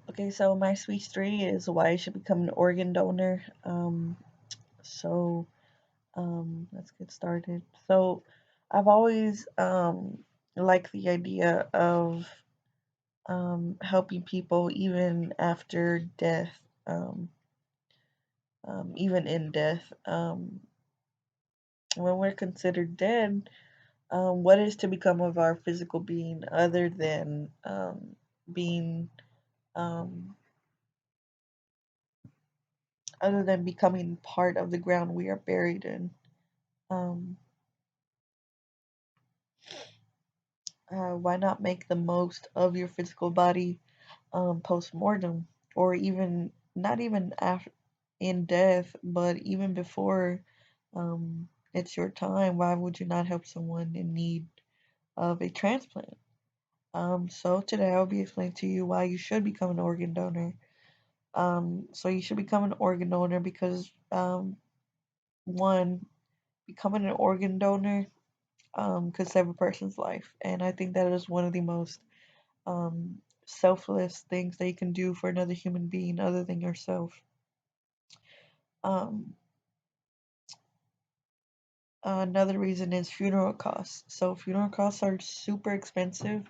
Okay, so my speech three is why you should become an organ donor. So let's get started. So I've always liked the idea of helping people even after death, um, even in death. When we're considered dead, what is to become of our physical being being um, other than becoming part of the ground we are buried in? Um, why not make the most of your physical body post mortem, or even not even after in death, but even before it's your time? Why would you not help someone in need of a transplant? So today I'll be explaining to you why you should become an organ donor. So you should become an organ donor because one, becoming an organ donor could save a person's life, and I think that is one of the most selfless things that you can do for another human being other than yourself. Um, Another reason is funeral costs. So funeral costs are super expensive,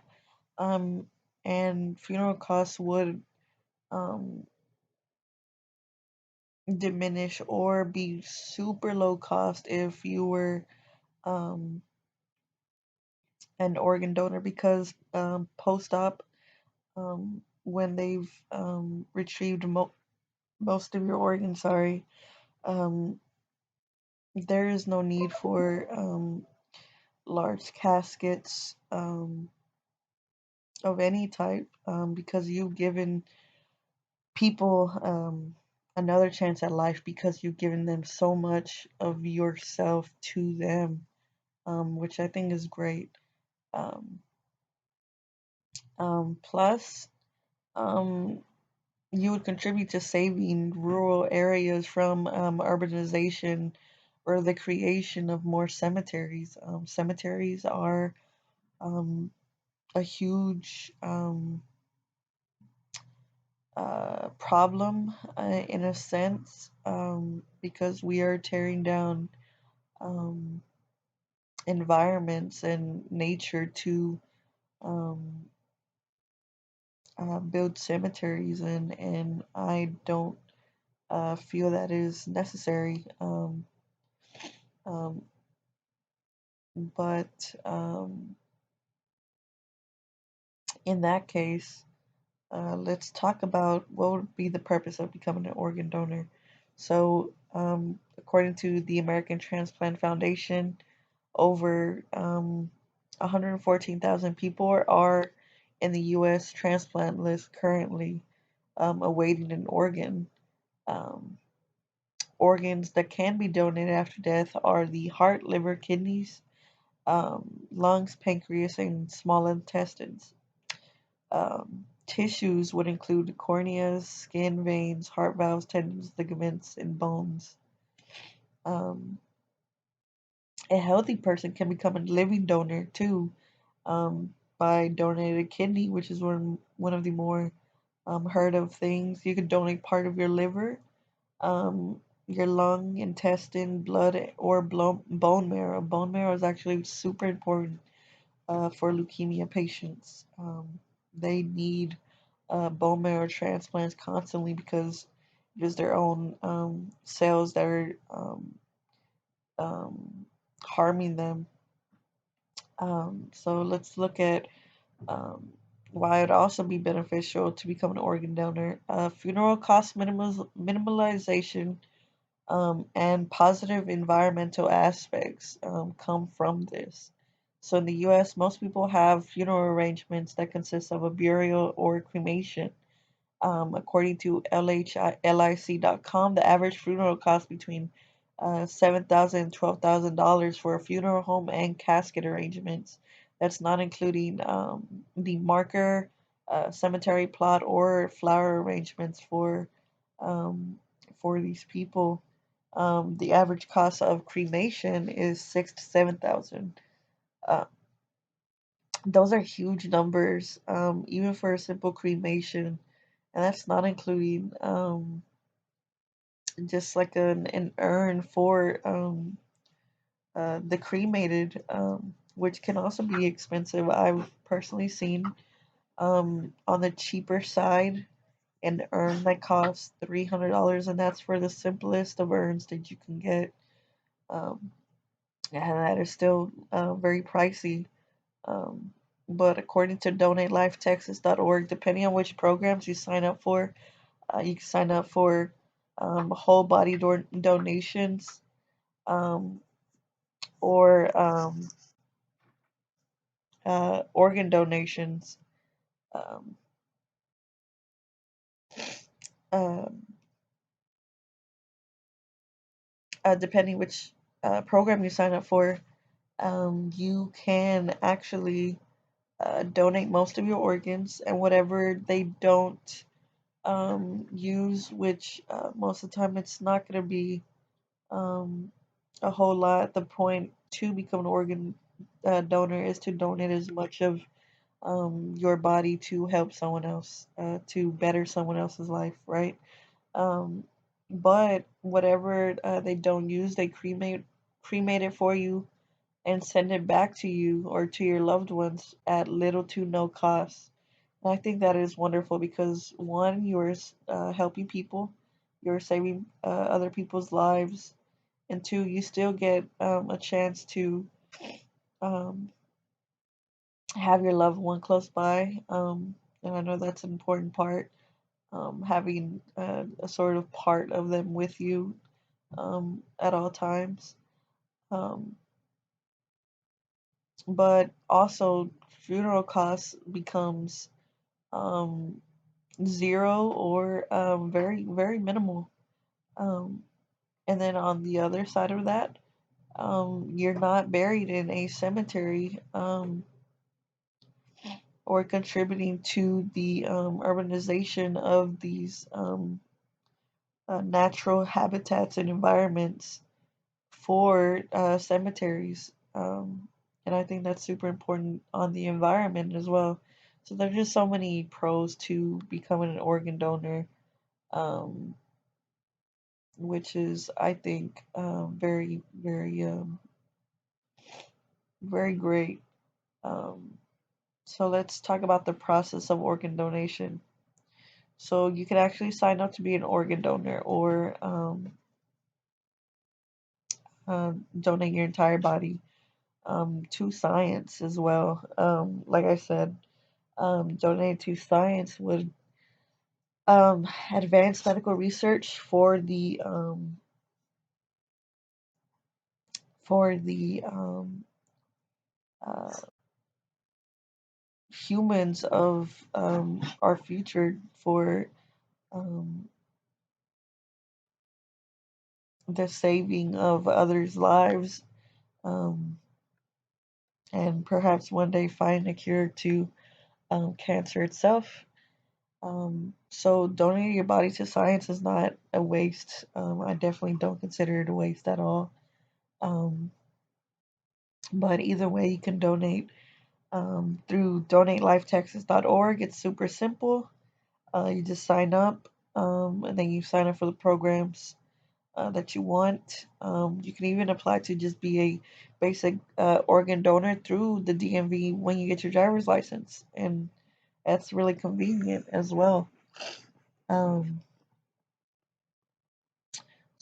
um, and funeral costs would um, diminish or be super low cost if you were um, an organ donor because post-op, when they've retrieved most of your organs, sorry, um, there is no need for large caskets of any type because you've given people another chance at life because you've given them so much of yourself to them, which I think is great. Um, Plus, um, you would contribute to saving rural areas from urbanization or the creation of more cemeteries. Cemeteries are um, a huge problem in a sense because we are tearing down um, environments and nature to um, build cemeteries, and I don't feel that is necessary. Um, but in that case, let's talk about what would be the purpose of becoming an organ donor. So, according to the American Transplant Foundation, over 114,000 people are in the U.S. transplant list currently, awaiting an organ. Um, Organs that can be donated after death are the heart, liver, kidneys, lungs, pancreas, and small intestines. Tissues would include corneas, skin, veins, heart valves, tendons, ligaments, and bones. Um, a healthy person can become a living donor too, by donating a kidney, which is one of the more heard of things. You could donate part of your liver, your lung, intestine, blood, or bone marrow. Bone marrow is actually super important for leukemia patients. They need bone marrow transplants constantly because it is their own cells that are um, harming them. So let's look at um, why it'd also be beneficial to become an organ donor. Funeral cost minimalization and positive environmental aspects come from this. So in the US, most people have funeral arrangements that consist of a burial or cremation. According to LHIC.com, the average funeral costs between $7,000 and $12,000 for a funeral home and casket arrangements. That's not including the marker, cemetery plot, or flower arrangements um, for these people. The average cost of cremation is 6 to 7 thousand. Uh, those are huge numbers, even for a simple cremation. and that's not including just like an urn for the cremated, which can also be expensive. I've personally seen on the cheaper side an urn that costs $300, and that's for the simplest of urns that you can get. Um, and that is still very pricey. Um, but according to DonateLifeTexas.org, depending on which programs you sign up for, you can sign up for whole body donations, um, or organ donations. Um, um, Depending which program you sign up for, you can actually donate most of your organs, and whatever they don't use, which most of the time it's not going to be um, a whole lot. The point to become an organ donor is to donate as much of your body to help someone else, to better someone else's life, right? Um, but whatever they don't use, they cremate it for you and send it back to you or to your loved ones at little to no cost. And I think that is wonderful because one, you're helping people, you're saving other people's lives, and two, you still get a chance to um, have your loved one close by. And I know that's an important part, having a sort of part of them with you at all times. Um, but also, funeral costs becomes um, zero or very, very minimal. Um, and then on the other side of that, you're not buried in a cemetery, or contributing to the urbanization of these natural habitats and environments for cemeteries. And I think that's super important on the environment as well. So there's just so many pros to becoming an organ donor, um, which is, I think, very, very, very great. Um, so let's talk about the process of organ donation. So you can actually sign up to be an organ donor or donate your entire body to science as well. Like I said, donate to science would advance medical research for the uh, humans of our future, for um, the saving of others' lives, um, and perhaps one day find a cure to cancer itself. So donating your body to science is not a waste. I definitely don't consider it a waste at all. Um, but either way, you can donate through donatelifetexas.org. It's super simple. You just sign up, and then you sign up for the programs that you want. You can even apply to just be a basic organ donor through the DMV when you get your driver's license, and that's really convenient as well. Um,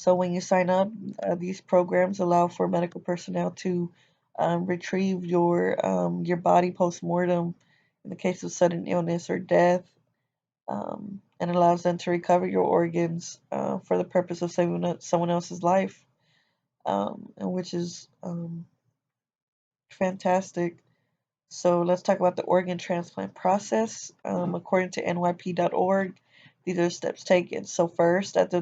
So when you sign up, these programs allow for medical personnel to retrieve your body post mortem in the case of sudden illness or death, and allows them to recover your organs for the purpose of saving someone else's life, and which is fantastic. So let's talk about the organ transplant process. According to NYP.org, these are steps taken. So first, at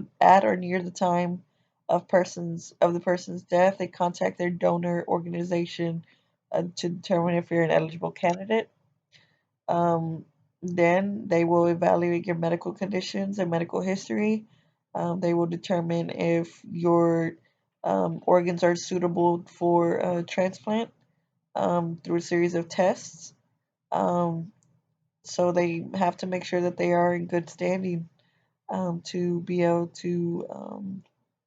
or near the time of the person's death, they contact their donor organization to determine if you're an eligible candidate. Um, then they will evaluate your medical conditions and medical history. They will determine if your organs are suitable for transplant through a series of tests. Um, So they have to make sure that they are in good standing to be able to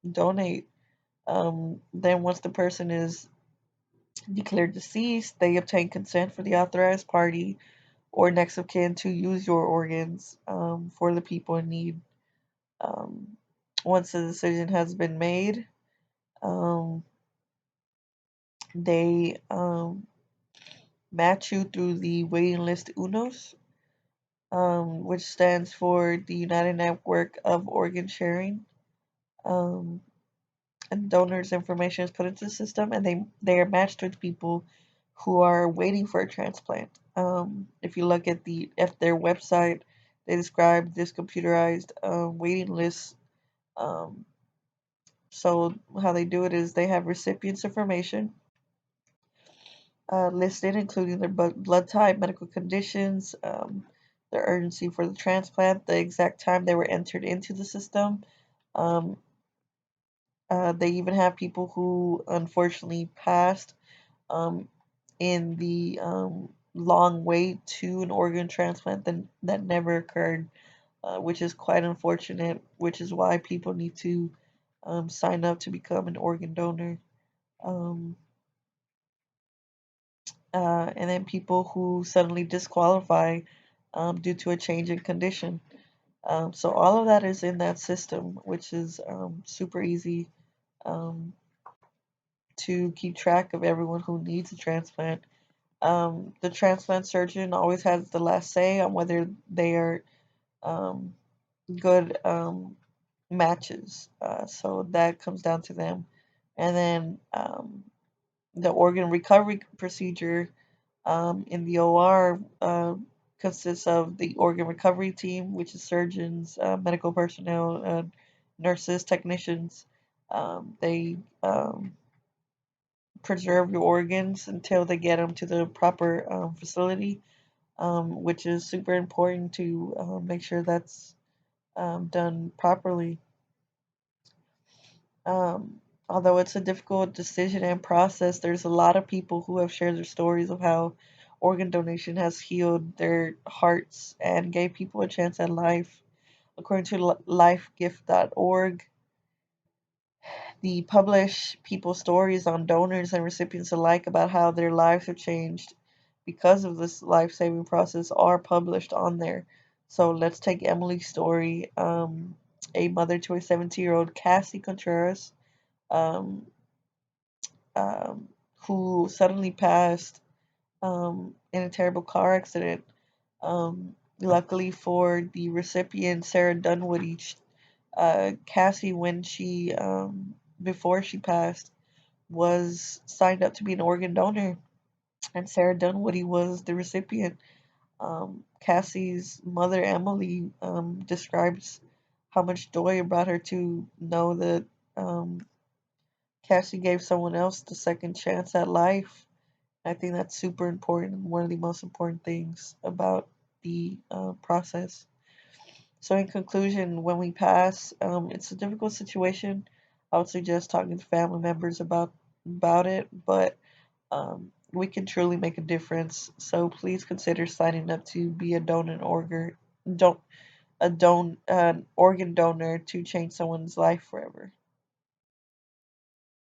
donate. Then once the person is declared deceased, they obtain consent for the authorized party or next of kin to use your organs for the people in need. Um, once the decision has been made, um, they match you through the waiting list UNOS, which stands for the United Network of Organ Sharing. Um, and donors' information is put into the system, and they are matched with people who are waiting for a transplant. If you look at their website, they describe this computerized waiting list. Um, so how they do it is they have recipients' information listed, including their blood type, medical conditions, their urgency for the transplant, the exact time they were entered into the system. Um, they even have people who unfortunately passed um, in the long wait to an organ transplant that never occurred, which is quite unfortunate, which is why people need to sign up to become an organ donor. Um, and then people who suddenly disqualify due to a change in condition. So all of that is in that system, which is super easy um, to keep track of everyone who needs a transplant. The transplant surgeon always has the last say on whether they are um, good matches. So that comes down to them. And then the organ recovery procedure in the OR consists of the organ recovery team, which is surgeons, medical personnel, nurses, technicians. They preserve your organs until they get them to the proper facility, which is super important to make sure that's done properly. Although it's a difficult decision and process, there's a lot of people who have shared their stories of how organ donation has healed their hearts and gave people a chance at life. According to lifegift.org, they publish people's stories on donors and recipients alike about how their lives have changed because of this life saving process are published on there. So let's take Emily's story, a mother to a 17-year-old Cassie Contreras, um, um, who suddenly passed in a terrible car accident. Luckily for the recipient, Sarah Dunwoody, Cassie, when she before she passed, was signed up to be an organ donor, and Sarah Dunwoody was the recipient. Cassie's mother, Emily, describes how much joy it brought her to know that um, Cassie gave someone else the second chance at life. I think that's super important and one of the most important things about the process. So, in conclusion, when we pass, it's a difficult situation. I would suggest talking to family members about it, but we can truly make a difference. So please consider signing up to be a donor organ organ donor to change someone's life forever.